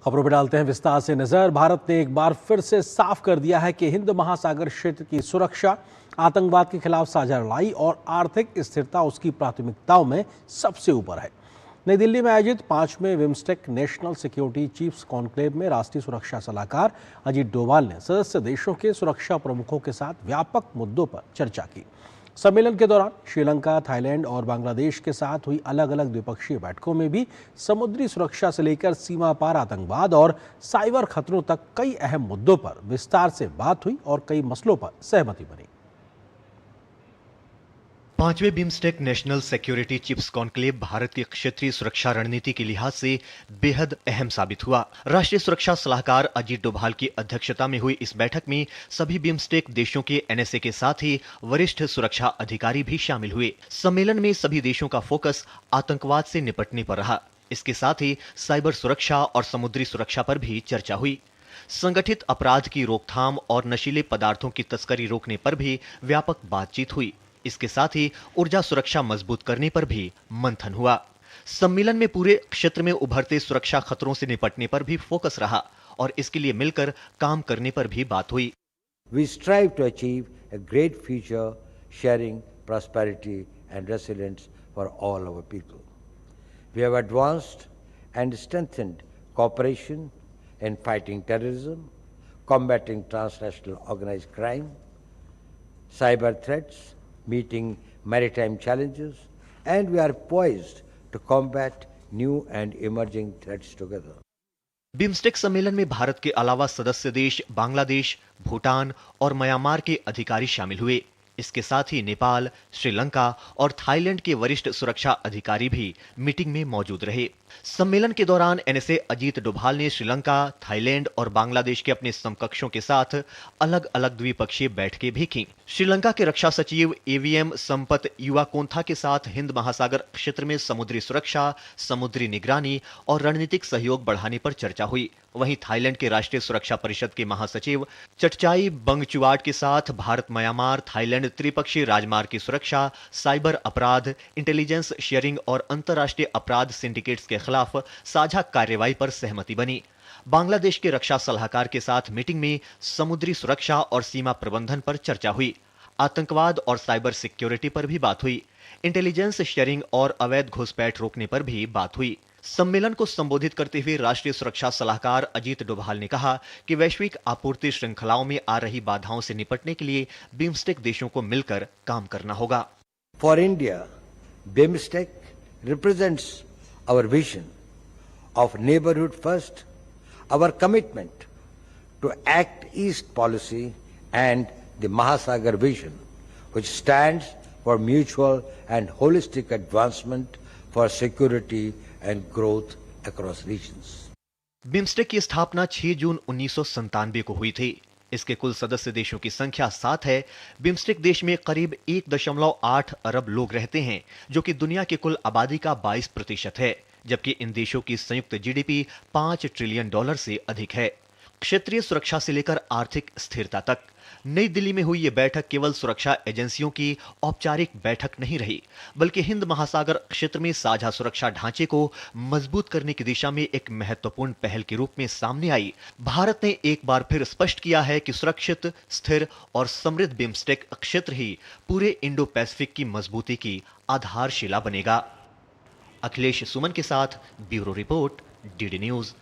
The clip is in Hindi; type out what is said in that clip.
खबरों पर डालते हैं विस्तार से नजर। भारत ने एक बार फिर से साफ कर दिया है कि हिंद महासागर क्षेत्र की सुरक्षा, आतंकवाद के खिलाफ साझा लड़ाई और आर्थिक स्थिरता उसकी प्राथमिकताओं में सबसे ऊपर है। नई दिल्ली में आयोजित 5वें BIMSTEC national security chiefs conclave में राष्ट्रीय सुरक्षा सलाहकार अजीत डोभाल ने सदस्य देशों के सुरक्षा प्रमुखों के साथ व्यापक मुद्दों पर चर्चा की। सम्मेलन के दौरान श्रीलंका, थाईलैंड और बांग्लादेश के साथ हुई अलग अलग द्विपक्षीय बैठकों में भी समुद्री सुरक्षा से लेकर सीमा पार आतंकवाद और साइबर खतरों तक कई अहम मुद्दों पर विस्तार से बात हुई और कई मसलों पर सहमति बनी। 5वें BIMSTEC national security chiefs conclave Bharat की क्षेत्रीय सुरक्षा रणनीति के लिहाज से बेहद अहम साबित हुआ। राष्ट्रीय सुरक्षा सलाहकार अजीत डोभाल की अध्यक्षता में हुई इस बैठक में सभी बिम्स्टेक देशों के एनएसए के साथ ही वरिष्ठ सुरक्षा अधिकारी भी शामिल हुए। सम्मेलन में सभी देशों का फोकस आतंकवाद से निपटने पर रहा। इसके साथ ही साइबर सुरक्षा और समुद्री सुरक्षा पर भी चर्चा हुई। संगठित अपराध की रोकथाम और नशीले पदार्थों की तस्करी रोकने पर भी व्यापक बातचीत हुई। इसके साथ ही ऊर्जा सुरक्षा मजबूत करने पर भी मंथन हुआ। सम्मेलन में पूरे क्षेत्र में उभरते सुरक्षा खतरों से निपटने पर भी फोकस रहा और इसके लिए मिलकर काम करने पर भी बात हुई। We strive to achieve a great future, sharing prosperity and resilience for all our people. We have advanced and strengthened cooperation in fighting terrorism, combating transnational organized crime, cyber threats, meeting maritime challenges, and we are poised to combat new and emerging threats together. BIMSTEC सम्मेलन में भारत के अलावा सदस्य देश बांग्लादेश, भूटान और म्यांमार के अधिकारी शामिल हुए। इसके साथ ही नेपाल, श्रीलंका और थाईलैंड के वरिष्ठ सुरक्षा अधिकारी भी मीटिंग में मौजूद रहे। सम्मेलन के दौरान एनएसए अजीत डोभाल ने श्रीलंका, थाईलैंड और बांग्लादेश के अपने समकक्षों के साथ अलग अलग द्विपक्षीय बैठकें भी की। श्रीलंका के रक्षा सचिव एवीएम संपत युवाकोंथा के साथ हिंद महासागर क्षेत्र में समुद्री सुरक्षा, समुद्री निगरानी और रणनीतिक सहयोग बढ़ाने पर चर्चा हुई। वहीं थाईलैंड के राष्ट्रीय सुरक्षा परिषद के महासचिव चटचाई बंगचुआड के साथ भारत म्यांमार थाईलैंड त्रिपक्षीय राजमार्ग की सुरक्षा, साइबर अपराध, इंटेलिजेंस शेयरिंग और अंतर्राष्ट्रीय अपराध सिंडिकेट्स के खिलाफ साझा कार्रवाई पर सहमति बनी। बांग्लादेश के रक्षा सलाहकार के साथ मीटिंग में समुद्री सुरक्षा और सीमा प्रबंधन पर चर्चा हुई। आतंकवाद और साइबर सिक्योरिटी पर भी बात हुई। इंटेलिजेंस शेयरिंग और अवैध घुसपैठ रोकने पर भी बात हुई। सम्मेलन को संबोधित करते हुए राष्ट्रीय सुरक्षा सलाहकार अजीत डोभाल ने कहा कि वैश्विक आपूर्ति श्रृंखलाओं में आ रही बाधाओं से निपटने के लिए बिम्स्टेक देशों को मिलकर काम करना होगा। For India, BIMSTEC represents our vision of neighborhood first, our commitment to Act East policy and the Mahasagar vision, which stands for mutual and holistic advancement for security and growth across regions. BIMSTEC की स्थापना 6 जून 1997 को हुई थी। इसके कुल सदस्य देशों की संख्या 7 है। बिम्स्टेक देश में करीब 1.8 अरब लोग रहते हैं, जो कि दुनिया की कुल आबादी का 22% है, जबकि इन देशों की संयुक्त जीडीपी $5 ट्रिलियन से अधिक है। क्षेत्रीय सुरक्षा से लेकर आर्थिक स्थिरता तक नई दिल्ली में हुई ये बैठक केवल सुरक्षा एजेंसियों की औपचारिक बैठक नहीं रही, बल्कि हिंद महासागर क्षेत्र में साझा सुरक्षा ढांचे को मजबूत करने की दिशा में एक महत्वपूर्ण पहल के रूप में सामने आई। भारत ने एक बार फिर स्पष्ट किया है कि सुरक्षित, स्थिर और समृद्ध बिम्स्टेक क्षेत्र ही पूरे इंडो पैसिफिक की मजबूती की आधारशिला बनेगा। अखिलेश सुमन के साथ ब्यूरो रिपोर्ट, डीडी न्यूज।